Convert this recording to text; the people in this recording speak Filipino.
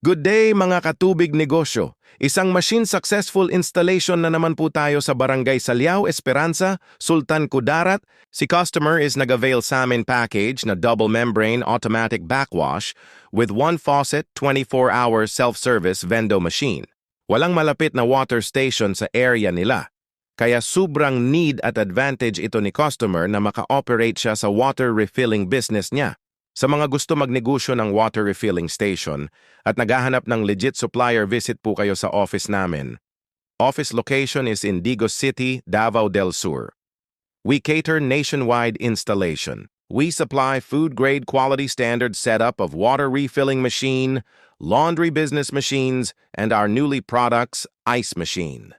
Good day mga katubig negosyo. Isang machine successful installation na naman po tayo sa Barangay Salyao, Esperanza, Sultan, Kudarat. Si customer is nag-avail sa amin package na double membrane automatic backwash with one faucet 24-hour self-service Vendo machine. Walang malapit na water station sa area nila. Kaya sobrang need at advantage ito ni customer na maka-operate siya sa water refilling business niya. Sa mga gusto magnegosyo ng water refilling station at naghahanap ng legit supplier, visit po kayo sa office namin. Office location is in Digos City, Davao del Sur. We cater nationwide installation. We supply food-grade quality standard setup of water refilling machine, laundry business machines, and our newly products ice machine.